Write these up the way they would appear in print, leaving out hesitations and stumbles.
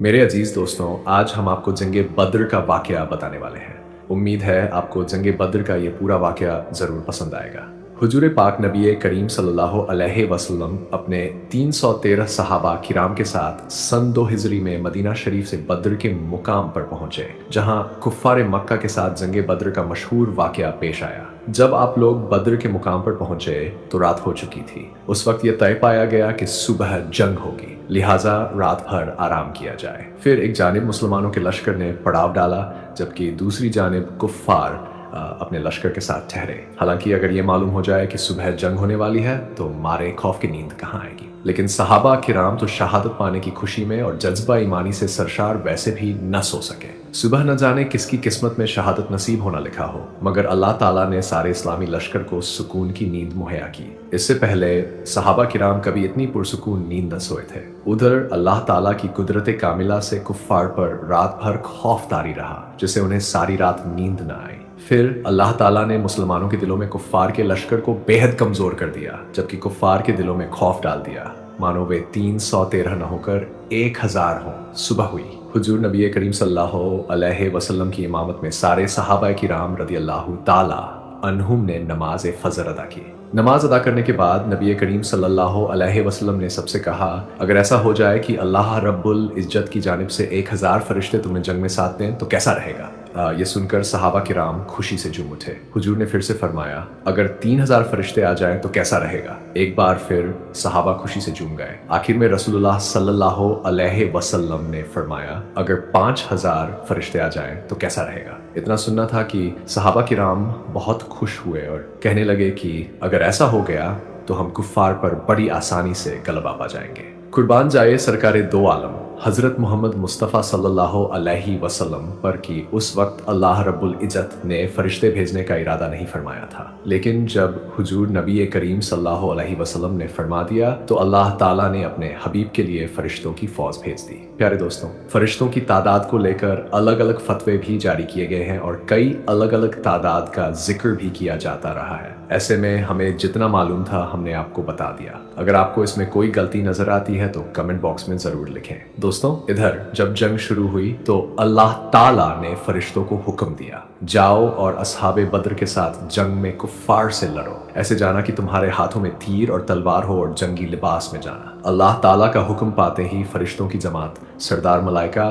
मेरे अजीज दोस्तों, आज हम आपको जंगे बद्र का वाकया बताने वाले हैं। उम्मीद है आपको जंगे बद्र का ये पूरा वाकया जरूर पसंद आएगा। हुजूर पाक नबी करीम सल्लल्लाहु अलैहि वसल्लम अपने 313 सहाबा किराम के साथ सन 2 हिजरी में मदीना शरीफ से बद्र के मुकाम पर पहुंचे, जहां कुफ्फार मक्का के साथ जंगे बद्र का मशहूर वाकया पेश आया। जब आप लोग बद्र के मुकाम पर पहुंचे तो रात हो चुकी थी। उस वक्त यह तय पाया गया कि सुबह जंग होगी, लिहाजा रात भर आराम किया जाए। फिर एक जानिब मुसलमानों के लश्कर ने पड़ाव डाला, जबकि दूसरी जानिब कुफ्फार अपने लश्कर के साथ ठहरे। हालांकि अगर ये मालूम हो जाए कि सुबह जंग होने वाली है तो मारे खौफ की नींद कहाँ आएगी। लेकिन सहाबा किराम तो शहादत पाने की खुशी में और जज्बा ईमानी से सरशार वैसे भी न सो सके। सुबह न जाने किसकी किस्मत में शहादत नसीब होना लिखा हो, मगर अल्लाह ताला ने सारे इस्लामी लश्कर को सुकून की नींद मुहैया की। इससे पहले सहाबा किराम कभी इतनी पुरसुकून नींद न सोए थे। उधर अल्लाह ताला की कुदरत कामिला से कुफ्फार पर रात भर खौफ तारी रहा, जिससे उन्हें सारी रात नींद न आई। फिर अल्लाह ताला ने मुसलमानों के दिलों में कुफ्फार के लश्कर को बेहद कमजोर कर दिया, जबकि कुफ्फार के दिलों में खौफ डाल दिया, मानो वे 313 न होकर 1000 हों। सुबह हुई। हुजूर नबी करीम सल्लल्लाहु अलैहि वसल्लम की इमामत में सारे सहाबा किराम रदियल्लाहु ताला अन्हुम ने नमाज फजर अदा की। नमाज अदा करने के बाद नबी करीम सल्लल्लाहु अलैहि वसल्लम ने सबसे कहा, अगर ऐसा हो जाए कि अल्लाह रब्बुल इज्जत की जानिब से 1000 फरिश्ते तुम्हें जंग में साथ दें तो कैसा रहेगा। ये सुनकर सहाबा किराम खुशी से झूम उठे। हुजूर ने फिर से फरमाया, अगर 3000 फरिश्ते आ जाएं तो कैसा रहेगा। एक बार फिर सहाबा खुशी से झूम गए। आखिर में रसूलुल्लाह सल्लल्लाहु अलैहि वसल्लम ने फरमाया, अगर 5000 फरिश्ते आ जाएं तो कैसा रहेगा। इतना सुनना था कि सहाबा किराम बहुत खुश हुए और कहने लगे कि अगर ऐसा हो गया तो हम कुफ्फार पर बड़ी आसानी से गलबा पा जाएंगे। कुर्बान जाए सरकारे दो आलम हजरत मोहम्मद मुस्तफ़ा सल्लल्लाहु अलैहि वसल्लम पर कि उस वक्त अल्लाह रब्बुल इज्जत ने फरिश्ते भेजने का इरादा नहीं फरमाया था, लेकिन जब हुजूर नबी करीम सल्लल्लाहु अलैहि वसल्लम ने फरमा दिया तो अल्लाह ताला ने अपने हबीब के लिए फरिश्तों की फौज भेज दी। प्यारे दोस्तों, फरिश्तों की तादाद को लेकर अलग अलग फतवे भी जारी किए गए हैं और कई अलग अलग तादाद का जिक्र भी किया जाता रहा है। ऐसे में हमें जितना मालूम था हमने आपको बता दिया। अगर आपको इसमें कोई गलती नजर आती है तो कमेंट बॉक्स में जरूर लिखें। दोस्तों, इधर जब जंग शुरू हुई तो अल्लाह ताला ने फरिश्तों को हुक्म दिया, जाओ और असहाबे बद्र के साथ जंग में कुफ्फार से लड़ो। ऐसे जाना कि तुम्हारे हाथों में तीर और तलवार हो और जंगी लिबास में जाना। अल्लाह ताला का हुक्म पाते ही फरिश्तों की जमात सरदार मलाइका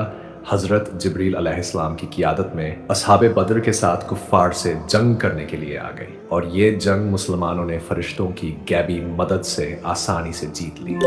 हजरत जिब्रील अलैहिस्सलाम की क़ियादत में असहाबे बद्र के साथ कुफ्फार से जंग करने के लिए आ गई और ये जंग मुसलमानों ने फरिश्तों की गैबी मदद से आसानी से जीत ली।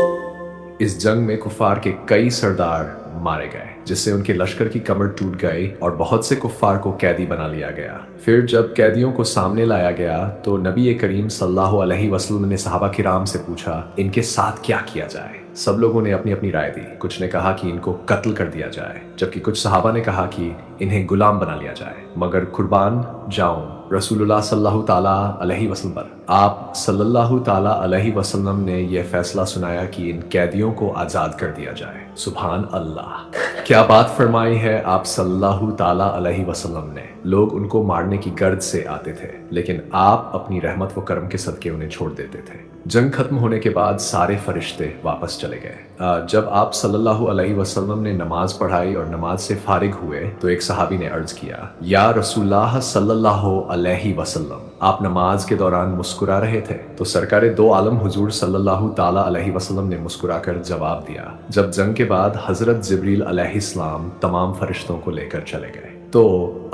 इस जंग में कुफ्फार के कई सरदार मारे गए, जिससे उनके लश्कर की कमर टूट गई और बहुत से कुफ्फार को कैदी बना लिया गया। फिर जब कैदियों को सामने लाया गया तो नबी करीम सल्लल्लाहु अलैहि वसल्लम ने सहाबा किराम से पूछा, इनके साथ क्या किया जाए। सब लोगों ने अपनी अपनी राय दी। कुछ ने कहा कि इनको कत्ल कर दिया जाए, जबकि कुछ सहाबा ने कहा कि इन्हें गुलाम बना लिया जाए। मगर कुर्बान जाऊं रसूलुल्लाह सल्लल्लाहु ताला अलैहि वसल्लम पर, आप सल्लल्लाहु ताला अलैहि वसल्लम ने यह फैसला सुनाया कि इन कैदियों को आजाद कर दिया जाए। सुभान अल्लाह, क्या बात फरमाई है आप सल्लल्लाहु ताला अलैहि वसल्लम ने। लोग उनको मारने की गर्द से आते थे, लेकिन आप अपनी रहमत व करम के सदके उन्हें छोड़ देते थे। जंग खत्म होने के बाद सारे फरिश्ते वापस चले गए। जब आप सल्लल्लाहु अलैहि वसल्लम ने नमाज पढ़ाई और नमाज से फारिग हुए तो एक सहाबी ने अर्ज किया, या रसूलुल्लाह सल्लल्लाहु अलैहि वसल्लम, आप नमाज के दौरान मुस्कुरा रहे थे। तो सरकारे दो आलम हुजूर सल्लल्लाहु ताला अलैहि वसल्लम ने मुस्कुराकर जवाब दिया, जब जंग के बाद हजरत जिब्रील अलैहिस्सलाम तमाम फरिश्तों को लेकर चले गए तो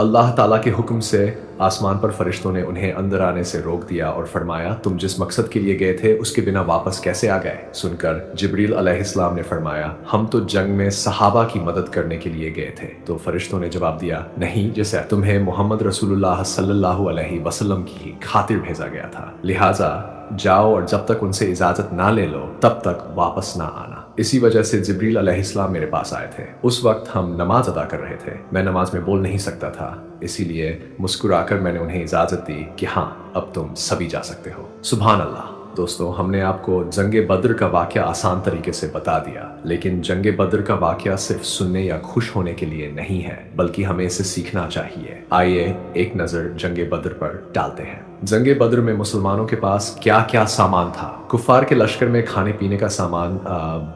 अल्लाह ताला के हुक्म से आसमान पर फरिश्तों ने उन्हें अंदर आने से रोक दिया और फरमाया, तुम जिस मकसद के लिए गए थे उसके बिना वापस कैसे आ गए। सुनकर जिब्रील अलैहिस्सलाम ने फरमाया, हम तो जंग में सहाबा की मदद करने के लिए गए थे। तो फरिश्तों ने जवाब दिया, नहीं, जैसे तुम्हें मोहम्मद रसूलुल्लाह सल्लल्लाहु अलैहि वसल्लम की खातिर भेजा गया था, लिहाजा जाओ और जब तक उनसे इजाजत ना ले लो तब तक वापस ना आना। इसी वजह से जिब्रील अलैहिस्सलाम मेरे पास आए थे। उस वक्त हम नमाज अदा कर रहे थे। मैं नमाज में बोल नहीं सकता था, इसीलिए मुस्कुराकर मैंने उन्हें इजाजत दी कि हाँ, अब तुम सभी जा सकते हो। सुभान अल्लाह। दोस्तों, हमने आपको जंगे बद्र का वाकया आसान तरीके से बता दिया, लेकिन जंगे बद्र का वाकया सिर्फ सुनने या खुश होने के लिए नहीं है, बल्कि हमें इसे सीखना चाहिए। आइए एक नजर जंगे बद्र पर डालते हैं। जंगे बद्र में मुसलमानों के पास क्या क्या सामान था। कुफार के लश्कर में खाने पीने का सामान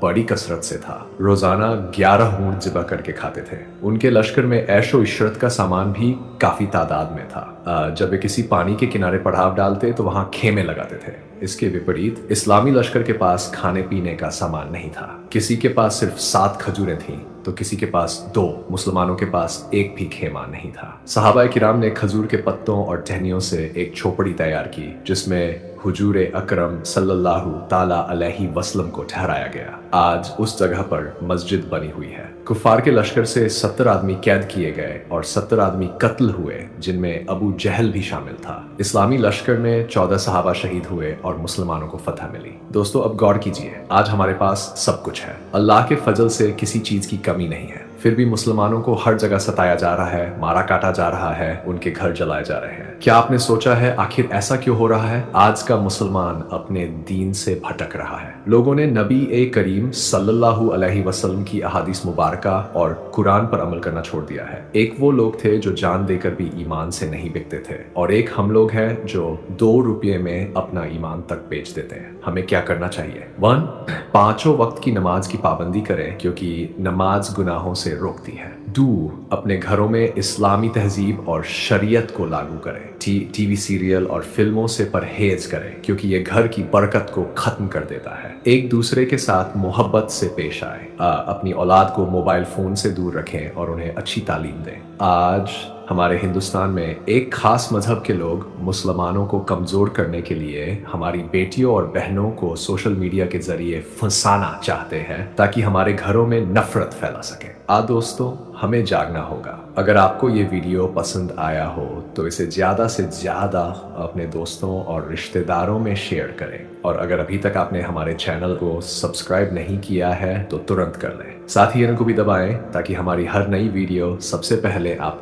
बड़ी कसरत से था। रोजाना 11 ऊंट ज़िबा करके खाते थे। उनके लश्कर में ऐशो इशरत का सामान भी काफी तादाद में था। जब वे किसी पानी के किनारे पड़ाव डालते तो वहां खेमे लगाते थे। इसके विपरीत इस्लामी लश्कर के पास खाने पीने का सामान नहीं था। किसी के पास सिर्फ 7 खजूरें थीं तो किसी के पास 2। मुसलमानों के पास एक भी खेमा नहीं था। सहाबा किराम ने खजूर के पत्तों और टहनियों से एक झोपड़ी तैयार की जिसमें हुजूर अकरम सल्लल्लाहु ताला अलैहि वसल्लम को ठहराया गया। आज उस जगह पर मस्जिद बनी हुई है। कुफार के लश्कर से 70 आदमी कैद किए गए और 70 आदमी कत्ल हुए जिनमें अबू जहल भी शामिल था। इस्लामी लश्कर में 14 सहाबा शहीद हुए और मुसलमानों को फतह मिली। दोस्तों अब गौर कीजिए, आज हमारे पास सब कुछ है। अल्लाह के फजल से किसी चीज की कमी नहीं है, फिर भी मुसलमानों को हर जगह सताया जा रहा है, मारा काटा जा रहा है, उनके घर जलाए जा रहे हैं। क्या आपने सोचा है आखिर ऐसा क्यों हो रहा है? आज का मुसलमान अपने दीन से भटक रहा है। लोगों ने नबी करीम सल्लल्लाहु अलैहि वसल्लम की अहादीस मुबारका और कुरान पर अमल करना छोड़ दिया है। एक वो लोग थे जो जान देकर भी ईमान से नहीं बिकते थे और एक हम लोग हैं जो 2 रुपये में अपना ईमान तक बेच देते हैं। हमें क्या करना चाहिए? 1. 5 वक्त की नमाज की पाबंदी करें क्योंकि नमाज गुनाहों से रोकती है। 2. अपने घरों में इस्लामी तहजीब और शरीयत को लागू करें। टीवी सीरियल और फिल्मों से परहेज करें क्योंकि ये घर की बरकत को खत्म कर देता है। एक दूसरे के साथ मोहब्बत से पेश आए। अपनी औलाद को मोबाइल फोन से दूर रखें और उन्हें अच्छी तालीम दें। आज हमारे हिंदुस्तान में एक खास मजहब के लोग मुसलमानों को कमजोर करने के लिए हमारी बेटियों और बहनों को सोशल मीडिया के जरिए फंसाना चाहते हैं ताकि हमारे घरों में नफरत फैला सके। दोस्तों हमें जागना होगा। अगर आपको ये वीडियो पसंद आया हो तो इसे ज़्यादा से ज़्यादा अपने दोस्तों और रिश्तेदारों में शेयर करें और अगर अभी तक आपने हमारे चैनल को सब्सक्राइब नहीं किया है तो तुरंत कर लें। साथ ही घंटी को भी दबाएं ताकि हमारी हर नई वीडियो सबसे पहले आप